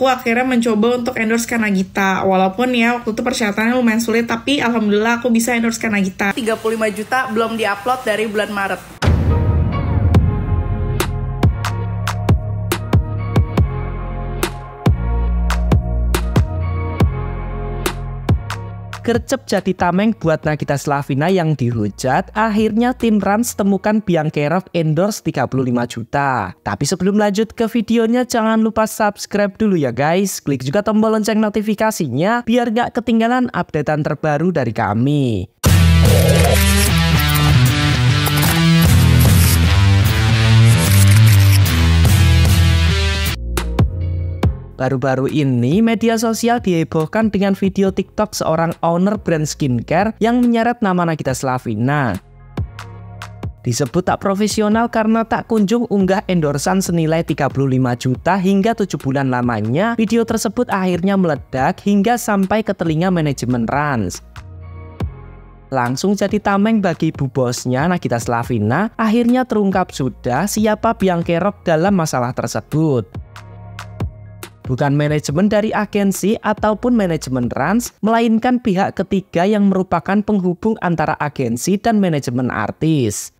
aku akhirnya mencoba untuk endorse Kanagita. Walaupun ya waktu itu persyaratannya lumayan sulit, tapi alhamdulillah aku bisa endorse Kanagita. 35 juta belum diupload dari bulan Maret. Gercep jadi tameng buat Nagita Slavina yang dihujat, akhirnya tim Rans temukan Biankerov endorse 35 juta. Tapi sebelum lanjut ke videonya, jangan lupa subscribe dulu ya guys. Klik juga tombol lonceng notifikasinya biar gak ketinggalan updatean terbaru dari kami. Baru-baru ini, media sosial dihebohkan dengan video TikTok seorang owner brand skincare yang menyeret nama Nagita Slavina. Disebut tak profesional karena tak kunjung unggah endorsan senilai 35 juta hingga 7 bulan lamanya. Video tersebut akhirnya meledak hingga sampai ke telinga manajemen Rans. Langsung jadi tameng bagi ibu bosnya Nagita Slavina, akhirnya terungkap sudah siapa Biankerov dalam masalah tersebut. Bukan manajemen dari agensi ataupun manajemen Rans, melainkan pihak ketiga yang merupakan penghubung antara agensi dan manajemen artis.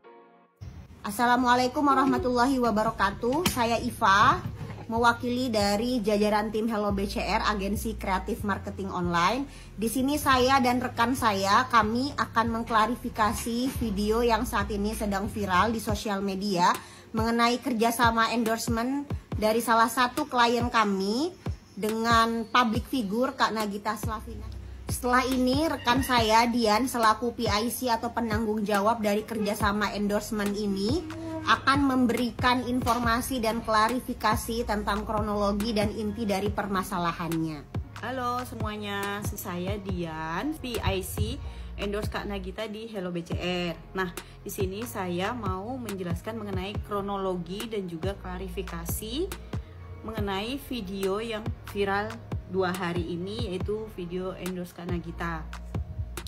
Assalamualaikum warahmatullahi wabarakatuh. Saya Iva, mewakili dari jajaran tim Hello BCR, agensi kreatif marketing online. Di sini saya dan rekan saya, kami akan mengklarifikasi video yang saat ini sedang viral di sosial media mengenai kerjasama endorsement dari salah satu klien kami dengan public figure Kak Nagita Slavina. Setelah ini rekan saya Dian selaku PIC atau penanggung jawab dari kerjasama endorsement ini akan memberikan informasi dan klarifikasi tentang kronologi dan inti dari permasalahannya. Halo semuanya, saya Dian, PIC endorse Kak Nagita di Hello BCR. Nah, di sini saya mau menjelaskan mengenai kronologi dan juga klarifikasi mengenai video yang viral 2 hari ini, yaitu video endorse Kak Nagita.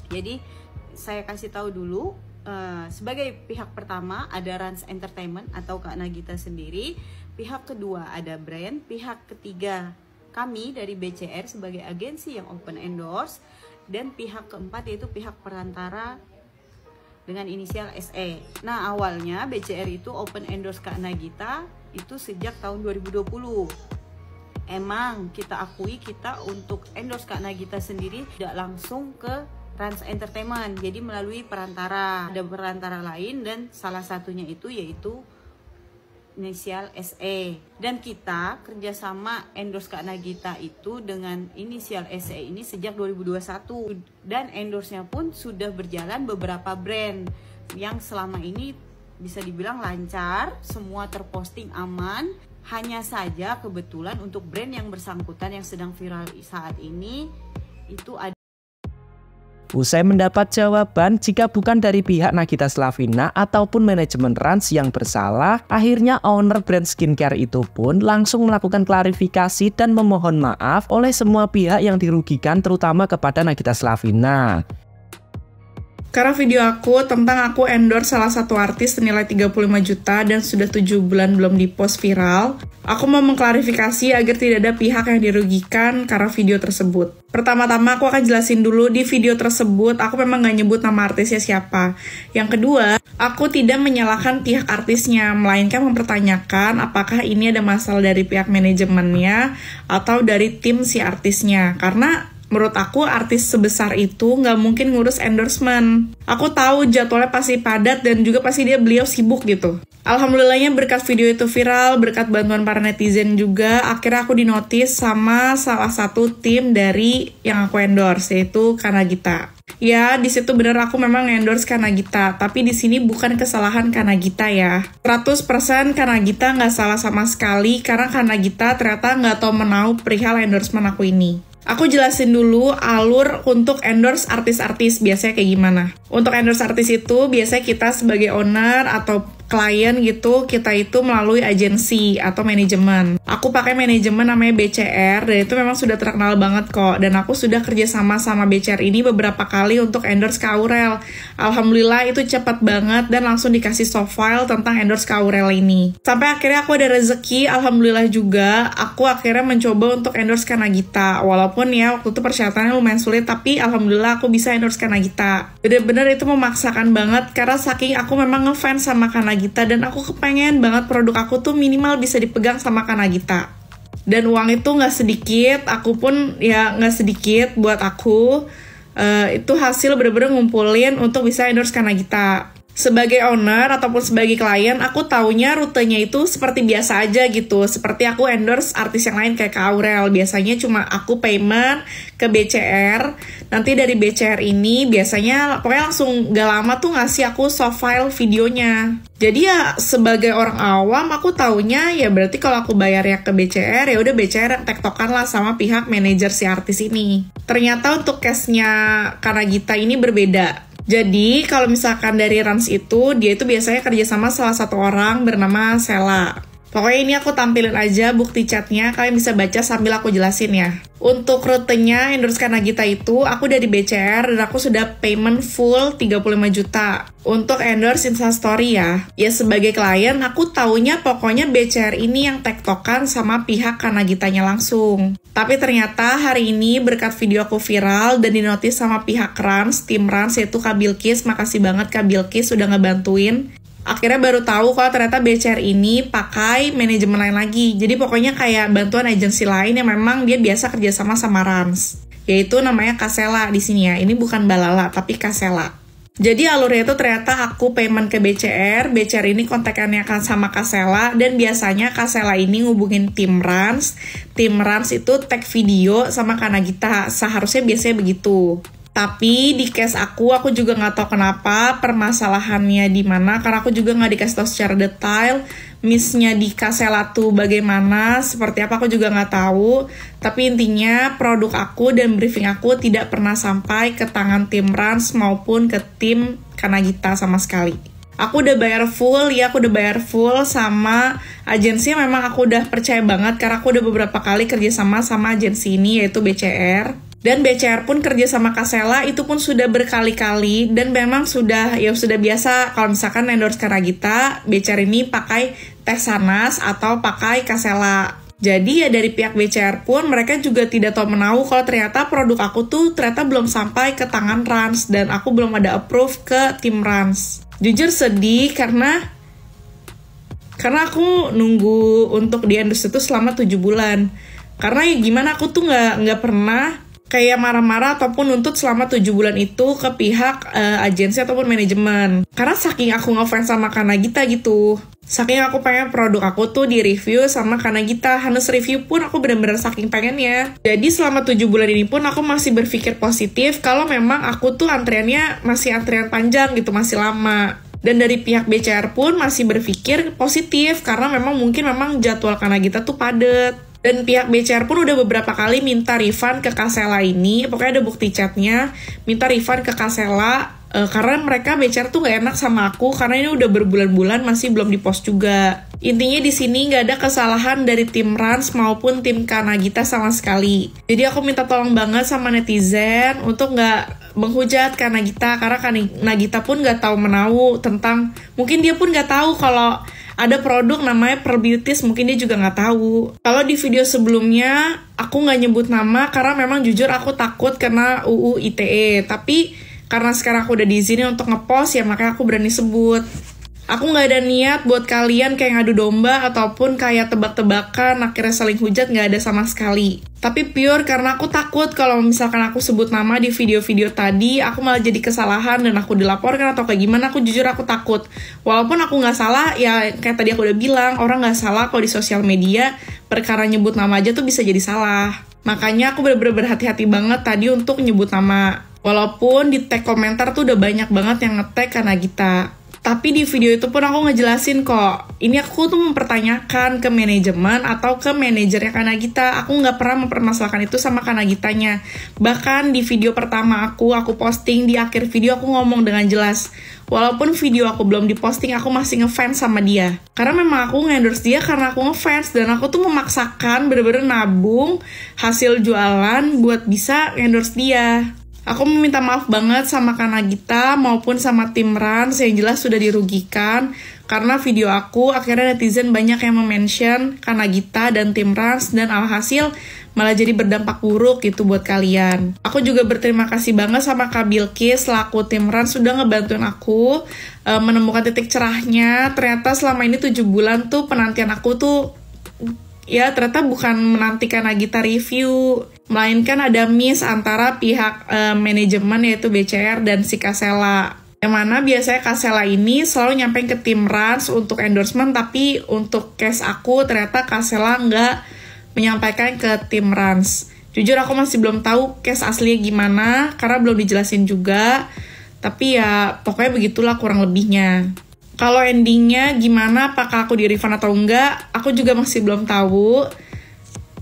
Jadi, saya kasih tahu dulu, sebagai pihak pertama ada Rans Entertainment atau Kak Nagita sendiri, pihak kedua ada brand, pihak ketiga kami dari BCR sebagai agensi yang open endorse, dan pihak keempat yaitu pihak perantara dengan inisial SE. Nah, awalnya BCR itu open endorse Kak Nagita itu sejak tahun 2020. Emang kita akui, kita untuk endorse Kak Nagita sendiri tidak langsung ke Rans Entertainment, jadi melalui perantara. Ada perantara lain dan salah satunya itu yaitu inisial SE, dan kita kerjasama endorse Kak Nagita itu dengan inisial SE ini sejak 2021, dan endorse-nya pun sudah berjalan beberapa brand yang selama ini bisa dibilang lancar, semua terposting aman. Hanya saja kebetulan untuk brand yang bersangkutan yang sedang viral saat ini itu ada. Usai mendapat jawaban jika bukan dari pihak Nagita Slavina ataupun manajemen Rans yang bersalah, akhirnya owner brand skincare itu pun langsung melakukan klarifikasi dan memohon maaf oleh semua pihak yang dirugikan, terutama kepada Nagita Slavina. Karena video aku tentang aku endorse salah satu artis senilai 35 juta dan sudah 7 bulan belum dipost viral, aku mau mengklarifikasi agar tidak ada pihak yang dirugikan karena video tersebut. Pertama-tama aku akan jelasin dulu di video tersebut aku memang gak nyebut nama artisnya siapa. Yang kedua, aku tidak menyalahkan pihak artisnya, melainkan mempertanyakan apakah ini ada masalah dari pihak manajemennya atau dari tim si artisnya. Karena menurut aku artis sebesar itu nggak mungkin ngurus endorsement. Aku tahu jadwalnya pasti padat dan juga pasti beliau sibuk gitu. Alhamdulillahnya berkat video itu viral, berkat bantuan para netizen juga, akhirnya aku dinotis sama salah satu tim dari yang aku endorse, yaitu Kak Nagita. Ya, di situ bener aku memang endorse Kak Nagita, tapi di sini bukan kesalahan Kak Nagita ya. 100% Kak Nagita nggak salah sama sekali karena Kak Nagita ternyata nggak tahu menau perihal endorsement aku ini. Aku jelasin dulu alur untuk endorse artis-artis biasanya kayak gimana. Untuk endorse artis itu biasanya kita sebagai owner atau klien gitu, kita itu melalui agensi atau manajemen. Aku pakai manajemen namanya BCR, dan itu memang sudah terkenal banget kok. Dan aku sudah kerjasama sama BCR ini beberapa kali untuk endorse Kak Aurel. Alhamdulillah itu cepat banget dan langsung dikasih soft file tentang endorse Kak Aurel ini. Sampai akhirnya aku ada rezeki, alhamdulillah juga, aku akhirnya mencoba untuk endorse Kak Nagita. Walaupun ya waktu itu persyaratannya lumayan sulit, tapi alhamdulillah aku bisa endorse Kak Nagita. Bener-bener itu memaksakan banget, karena saking aku memang ngefans sama Kak Nagita, dan aku kepengen banget produk aku tuh minimal bisa dipegang sama Kak Nagita. Dan uang itu nggak sedikit, aku pun ya nggak sedikit buat aku. Itu hasil bener-bener ngumpulin untuk bisa endorse Kak Nagita. Sebagai owner ataupun sebagai klien, aku taunya rutenya itu seperti biasa aja gitu. Seperti aku endorse artis yang lain kayak Kak Aurel. Biasanya cuma aku payment ke BCR. Nanti dari BCR ini biasanya pokoknya langsung gak lama tuh ngasih aku soft file videonya. Jadi ya sebagai orang awam aku taunya ya berarti kalau aku bayar ya ke BCR, ya udah BCR yang tektokan lah sama pihak manajer si artis ini. Ternyata untuk case-nya Kak Nagita ini berbeda. Jadi, kalau misalkan dari Rans itu, dia itu biasanya kerjasama salah satu orang bernama Sela. Pokoknya ini aku tampilin aja bukti chatnya, kalian bisa baca sambil aku jelasin ya. Untuk rutenya endorse Kak Nagita itu, aku dari BCR dan aku sudah payment full 35 juta. Untuk endorse Instastory ya. Ya sebagai klien, aku taunya pokoknya BCR ini yang tektokan sama pihak Kak Nagitanya langsung. Tapi ternyata hari ini berkat video aku viral dan dinotis sama pihak Rans, tim Rans yaitu Kak Bilkis. Makasih banget Kak Bilkis sudah ngebantuin. Akhirnya baru tahu kalau ternyata BCR ini pakai manajemen lain lagi. Jadi pokoknya kayak bantuan agensi lain yang memang dia biasa kerjasama sama Rans. Yaitu namanya Kasela di sini ya. Ini bukan Balala tapi Kasela. Jadi alurnya itu ternyata aku payment ke BCR. BCR ini kontekannya kan sama Kasela. Dan biasanya Kasela ini ngubungin tim Rans. Tim Rans itu tag video sama Kak Nagita. Seharusnya biasanya begitu. Tapi di case aku juga nggak tahu kenapa permasalahannya di mana, karena aku juga nggak dikasih tahu secara detail miss-nya di Kasela tuh bagaimana, seperti apa aku juga nggak tahu. Tapi intinya produk aku dan briefing aku tidak pernah sampai ke tangan tim Rans maupun ke tim Kak Nagita sama sekali. Aku udah bayar full, ya aku udah bayar full sama agensi. Memang aku udah percaya banget karena aku udah beberapa kali kerjasama sama agensi ini yaitu BCR. Dan BCR pun kerja sama Kasela itu pun sudah berkali-kali dan memang sudah biasa kalau misalkan endorse Kak Nagita, BCR ini pakai Teh Sanas atau pakai Kasela. Jadi ya dari pihak BCR pun mereka juga tidak tahu menahu kalau ternyata produk aku tuh ternyata belum sampai ke tangan Rans dan aku belum ada approve ke tim Rans. Jujur sedih karena aku nunggu untuk di endorse itu selama 7 bulan. Karena ya gimana aku tuh nggak pernah kayak marah-marah ataupun nuntut selama 7 bulan itu ke pihak agensi ataupun manajemen. Karena saking aku ngefans sama Kak Nagita gitu. Saking aku pengen produk aku tuh di-review sama Kak Nagita. Hanus review pun aku benar-benar saking pengennya. Jadi selama 7 bulan ini pun aku masih berpikir positif kalau memang aku tuh antriannya masih antrian panjang gitu, masih lama. Dan dari pihak BCR pun masih berpikir positif karena memang jadwal Kak Nagita tuh padet. Dan pihak BCR pun udah beberapa kali minta refund ke Kasela ini. Pokoknya ada bukti chatnya. Minta refund ke Kasela. Karena mereka BCR tuh gak enak sama aku. Karena ini udah berbulan-bulan masih belum dipost juga. Intinya di sini gak ada kesalahan dari tim Rans maupun tim Kak Nagita sama sekali. Jadi aku minta tolong banget sama netizen untuk gak menghujat Kak Nagita. Karena Kak Nagita pun gak tahu menahu tentang... Mungkin dia pun gak tahu kalau... ada produk namanya Pearl Beauties, mungkin dia juga nggak tahu. Kalau di video sebelumnya, aku nggak nyebut nama karena memang jujur aku takut kena UU ITE. Tapi karena sekarang aku udah diizinin untuk ngepost, ya makanya aku berani sebut. Aku nggak ada niat buat kalian kayak ngadu domba ataupun kayak tebak-tebakan akhirnya saling hujat, nggak ada sama sekali. Tapi pure karena aku takut kalau misalkan aku sebut nama di video-video tadi, aku malah jadi kesalahan dan aku dilaporkan atau kayak gimana. Aku jujur aku takut. Walaupun aku nggak salah, ya kayak tadi aku udah bilang, orang nggak salah kalau di sosial media perkara nyebut nama aja tuh bisa jadi salah. Makanya aku bener-bener berhati-hati banget tadi untuk nyebut nama. Walaupun di tag komentar tuh udah banyak banget yang nge-tag Kak Nagita. Tapi di video itu pun aku ngejelasin kok, ini aku tuh mempertanyakan ke manajemen atau ke manajernya Kak Nagita. Aku nggak pernah mempermasalahkan itu sama Kak Nagitanya. Bahkan di video pertama aku posting, di akhir video aku ngomong dengan jelas, walaupun video aku belum diposting, aku masih ngefans sama dia. Karena memang aku nge-endorse dia karena aku ngefans, dan aku tuh memaksakan bener-bener nabung hasil jualan buat bisa endorse dia. Aku meminta maaf banget sama Kak Nagita maupun sama tim Rans yang jelas sudah dirugikan karena video aku akhirnya netizen banyak yang mention Kak Nagita dan tim Rans, dan alhasil malah jadi berdampak buruk gitu buat kalian. Aku juga berterima kasih banget sama Kak Bilkis selaku tim Rans sudah ngebantuin aku menemukan titik cerahnya. Ternyata selama ini 7 bulan tuh penantian aku tuh ya ternyata bukan menantikan Nagita review, melainkan ada miss antara pihak manajemen yaitu BCR dan si Kasela. Yang mana biasanya Kasela ini selalu nyampein ke tim Rans untuk endorsement, tapi untuk case aku ternyata Kasela nggak menyampaikan ke tim Rans. Jujur aku masih belum tahu case aslinya gimana karena belum dijelasin juga. Tapi ya pokoknya begitulah kurang lebihnya. Kalau endingnya gimana, apakah aku di refund atau enggak, aku juga masih belum tahu.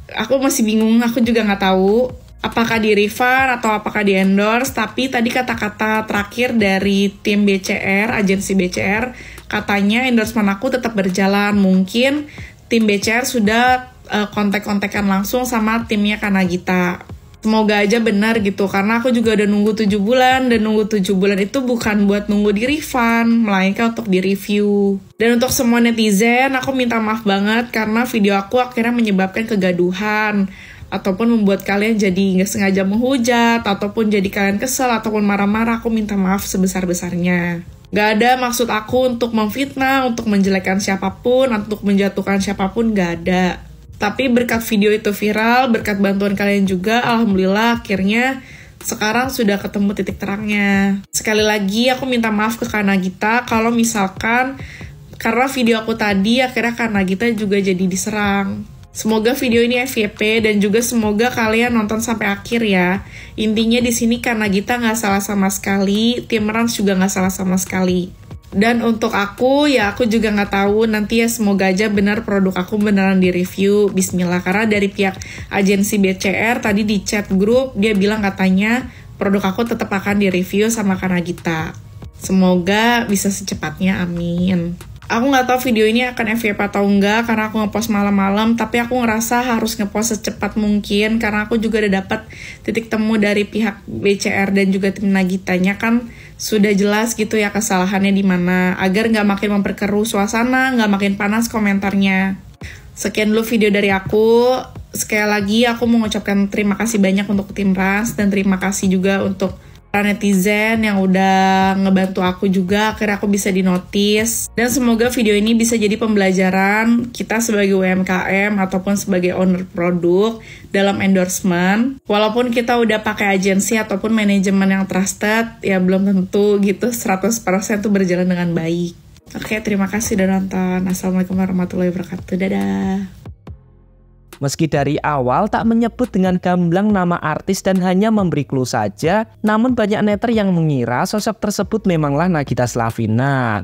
Aku masih bingung, aku juga nggak tahu apakah di refund atau apakah di endorse. Tapi tadi kata-kata terakhir dari tim BCR, agensi BCR, katanya endorsement aku tetap berjalan. Mungkin tim BCR sudah kontak-kontakan langsung sama timnya Kak Nagita. Semoga aja benar gitu, karena aku juga udah nunggu 7 bulan, dan nunggu 7 bulan itu bukan buat nunggu di refund, melainkan untuk di review. Dan untuk semua netizen, aku minta maaf banget karena video aku akhirnya menyebabkan kegaduhan, ataupun membuat kalian jadi nggak sengaja menghujat, ataupun jadi kalian kesel, ataupun marah-marah. Aku minta maaf sebesar-besarnya. Gak ada maksud aku untuk memfitnah, untuk menjelekkan siapapun, untuk menjatuhkan siapapun, gak ada. Tapi berkat video itu viral, berkat bantuan kalian juga, alhamdulillah akhirnya sekarang sudah ketemu titik terangnya. Sekali lagi aku minta maaf ke Kak Nagita kalau misalkan karena video aku tadi akhirnya Kak Nagita juga jadi diserang. Semoga video ini FYP dan juga semoga kalian nonton sampai akhir ya. Intinya di sini Kak Nagita nggak salah sama sekali, tim Rans juga nggak salah sama sekali. Dan untuk aku, ya aku juga nggak tahu, nanti ya semoga aja benar produk aku beneran di review, bismillah. Karena dari pihak agensi BCR tadi di chat grup, dia bilang katanya produk aku tetap akan di review sama Kak Nagita. Semoga bisa secepatnya, amin. Aku nggak tahu video ini akan FYP atau enggak karena aku ngepost malam-malam, tapi aku ngerasa harus ngepost secepat mungkin karena aku juga udah dapat titik temu dari pihak BCR dan juga tim Nagitanya, kan sudah jelas gitu ya kesalahannya di mana, agar nggak makin memperkeruh suasana, nggak makin panas komentarnya. Sekian dulu video dari aku. Sekali lagi aku mau mengucapkan terima kasih banyak untuk tim Rans, dan terima kasih juga untuk para netizen yang udah ngebantu aku juga, akhirnya aku bisa dinotis. Dan semoga video ini bisa jadi pembelajaran kita sebagai UMKM ataupun sebagai owner produk dalam endorsement. Walaupun kita udah pakai agensi ataupun manajemen yang trusted, ya belum tentu gitu 100% tuh berjalan dengan baik. Oke, terima kasih udah nonton. Assalamualaikum warahmatullahi wabarakatuh. Dadah. Meski dari awal tak menyebut dengan gamblang nama artis dan hanya memberi clue saja, namun banyak netter yang mengira sosok tersebut memanglah Nagita Slavina.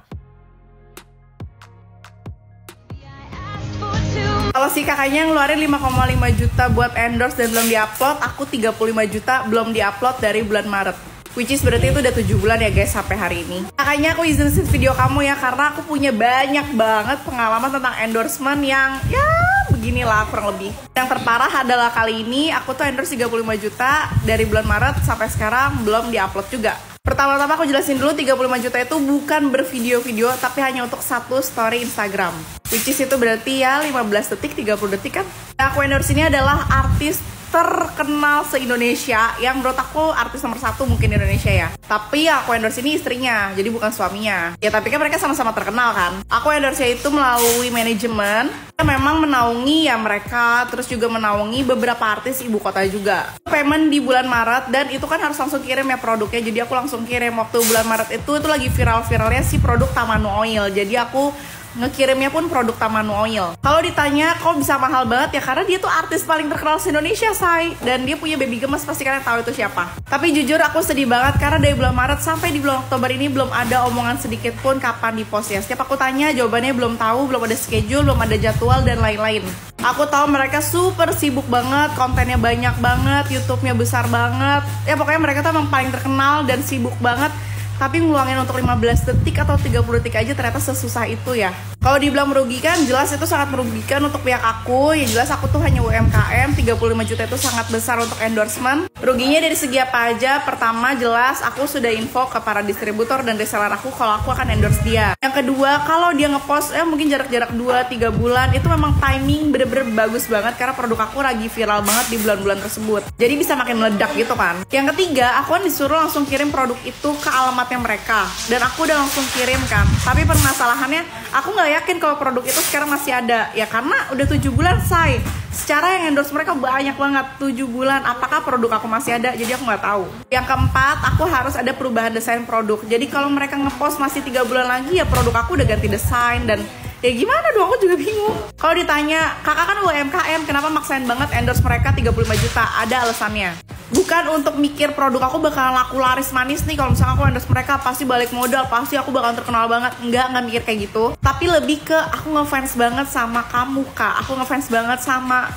Kalau si kakaknya ngeluarin 5,5 juta buat endorse dan belum diupload, aku 35 juta belum diupload dari bulan Maret. Which is berarti itu udah 7 bulan ya guys sampai hari ini. Makanya aku izin video kamu ya, karena aku punya banyak banget pengalaman tentang endorsement yang ya beginilah kurang lebih. Yang terparah adalah kali ini aku tuh endorse 35 juta dari bulan Maret sampai sekarang belum diupload juga. Pertama-tama aku jelasin dulu, 35 juta itu bukan bervideo-video tapi hanya untuk satu story Instagram. Which is itu berarti ya 15 detik, 30 detik kan. Nah, aku endorse ini adalah artis terkenal se-Indonesia, yang menurut aku artis nomor 1 mungkin di Indonesia ya. Tapi aku endorse ini istrinya, jadi bukan suaminya. Ya tapi kan mereka sama-sama terkenal kan. Aku endorse itu melalui manajemen, memang menaungi ya mereka, terus juga menaungi beberapa artis ibu kota juga. Payment di bulan Maret, dan itu kan harus langsung kirim ya produknya, jadi aku langsung kirim. Waktu bulan Maret itu lagi viral-viralnya si produk Tamanu Oil, jadi aku ngekirimnya pun produk Tamanu Oil. Kalau ditanya kok bisa mahal banget, ya karena dia tuh artis paling terkenal se-Indonesia, say. Dan dia punya baby gemes, pasti kalian tahu itu siapa. Tapi jujur aku sedih banget karena dari bulan Maret sampai di bulan Oktober ini belum ada omongan sedikit pun kapan di post ya. Setiap aku tanya jawabannya belum tahu, belum ada schedule, belum ada jadwal dan lain-lain. Aku tahu mereka super sibuk banget, kontennya banyak banget, YouTube-nya besar banget. Ya pokoknya mereka tuh emang paling terkenal dan sibuk banget. Tapi ngeluangin untuk 15 detik atau 30 detik aja ternyata sesusah itu ya. Kalau dibilang merugikan, jelas itu sangat merugikan untuk pihak aku. Ya jelas aku tuh hanya UMKM, 35 juta itu sangat besar untuk endorsement. Ruginya dari segi apa aja? Pertama, jelas aku sudah info ke para distributor dan reseller aku kalau aku akan endorse dia. Yang kedua, kalau dia ngepost mungkin jarak-jarak 2-3 bulan, itu memang timing bener-bener bagus banget karena produk aku lagi viral banget di bulan-bulan tersebut. Jadi bisa makin meledak gitu kan. Yang ketiga, aku kan disuruh langsung kirim produk itu ke alamatnya mereka. Dan aku udah langsung kirim kan. Tapi permasalahannya, aku nggak yakin kalau produk itu sekarang masih ada. Ya karena udah 7 bulan, say. Secara yang endorse mereka banyak banget, 7 bulan. Apakah produk aku masih ada? Jadi aku nggak tahu. Yang keempat, aku harus ada perubahan desain produk. Jadi kalau mereka ngepost masih 3 bulan lagi, ya produk aku udah ganti desain. Dan ya gimana dong, aku juga bingung. Kalau ditanya, kakak kan UMKM, kenapa maksain banget endorse mereka 35 juta? Ada alasannya. Bukan untuk mikir produk aku bakalan laku laris manis nih, kalau misalnya aku endorse mereka pasti balik modal, pasti aku bakalan terkenal banget. Enggak mikir kayak gitu. Tapi lebih ke aku ngefans banget sama kamu, Kak. Aku ngefans banget sama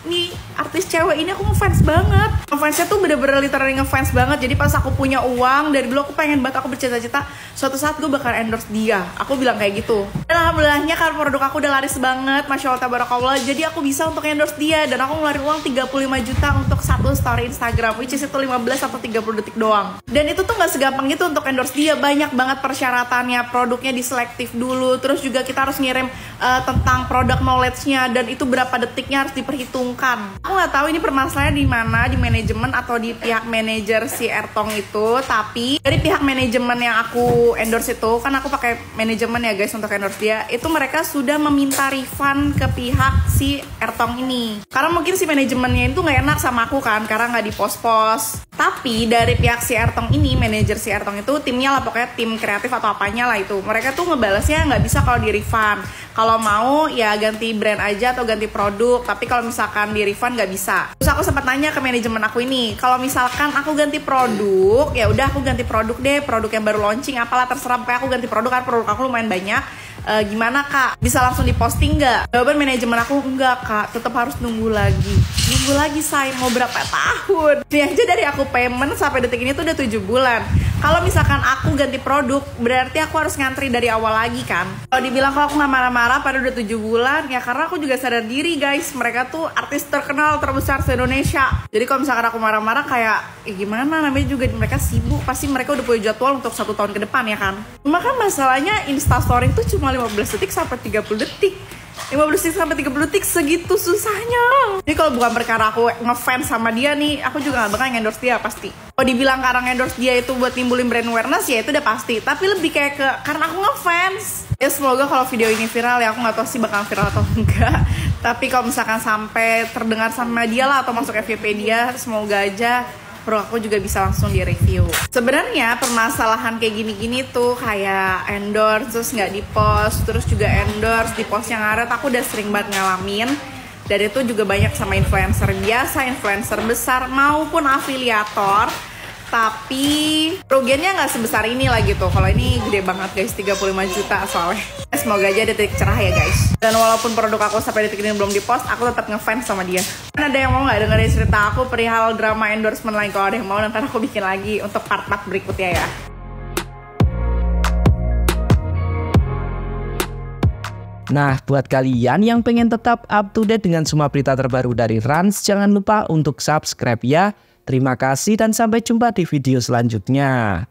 nih artis cewek ini, aku ngefans banget. Ngefansnya tuh bener-bener literally ngefans banget. Jadi pas aku punya uang, dari dulu aku pengen banget, aku bercita-cita suatu saat gue bakal endorse dia. Aku bilang kayak gitu. Dan alhamdulillahnya karena produk aku udah laris banget, Masya Allah tabarakallah, jadi aku bisa untuk endorse dia. Dan aku ngeluarin uang 35 juta untuk satu story Instagram, which is itu 15 atau 30 detik doang. Dan itu tuh gak segampang gitu untuk endorse dia. Banyak banget persyaratannya, produknya diselektif dulu. Terus juga kita harus ngirim tentang produk knowledge-nya, dan itu berapa detiknya harus diperhitungkan. Aku nggak tahu ini permasalahannya di mana, di manajemen atau di pihak manajer si Airtong itu. Tapi dari pihak manajemen yang aku endorse itu, kan aku pakai manajemen ya guys untuk endorse dia, itu mereka sudah meminta refund ke pihak si Airtong ini. Karena mungkin si manajemennya itu nggak enak sama aku kan, karena nggak di post-post. Tapi dari pihak si Airtong ini, manajer si Airtong itu, timnya lah pokoknya tim kreatif atau apanya lah itu, mereka tuh ngebalasnya nggak bisa kalau di refund. Kalau mau ya ganti brand aja atau ganti produk, tapi kalau misalkan di refund nggak bisa. Terus aku sempat nanya ke manajemen aku ini, kalau misalkan aku ganti produk, ya udah aku ganti produk deh, produk yang baru launching apalah terserah, pokoknya aku ganti produk karena produk aku lumayan banyak. Gimana kak, bisa langsung diposting nggak? Jawaban manajemen aku, enggak kak, tetap harus nunggu lagi, say, mau berapa tahun? Ini aja dari aku payment sampai detik ini tuh udah 7 bulan. Kalau misalkan aku ganti produk, berarti aku harus ngantri dari awal lagi kan. Kalau dibilang kalau aku nggak marah-marah pada udah 7 bulan, ya karena aku juga sadar diri guys, mereka tuh artis terkenal terbesar se-Indonesia. Jadi kalau misalkan aku marah-marah kayak, gimana, namanya juga mereka sibuk, pasti mereka udah punya jadwal untuk 1 tahun ke depan ya kan. Cuma kan masalahnya Instastory tuh cuma 15 detik sampai 30 detik. 15 detik sampai 30 detik, segitu susahnya. Jadi kalau bukan perkara aku ngefans sama dia nih, aku juga gak bakal endorse dia pasti. Kalau dibilang karena endorse dia itu buat nimbulin brand awareness, ya itu udah pasti. Tapi lebih kayak ke karena aku ngefans. Ya semoga kalau video ini viral, ya aku gak tahu sih bakal viral atau enggak. Tapi kalau misalkan sampai terdengar sama dia lah atau masuk FYP dia, semoga aja produk aku juga bisa langsung di-review. Sebenarnya permasalahan kayak gini-gini tuh kayak endorse terus nggak di-post, terus juga endorse di-post yang ngaret, aku udah sering banget ngalamin. Dan itu juga banyak sama influencer biasa, influencer besar maupun afiliator. Tapi kerugiannya nggak sebesar ini lah gitu. Kalau ini gede banget guys, 35 juta soalnya. Semoga aja ada titik cerah ya guys. Dan walaupun produk aku sampai detik ini belum di-post, aku tetap ngefans sama dia. Kan ada yang mau nggak dengerin cerita aku perihal drama endorsement lain? Kalau ada yang mau, nanti aku bikin lagi untuk part-part berikutnya ya. Nah, buat kalian yang pengen tetap up to date dengan semua berita terbaru dari Rans, jangan lupa untuk subscribe ya. Terima kasih dan sampai jumpa di video selanjutnya.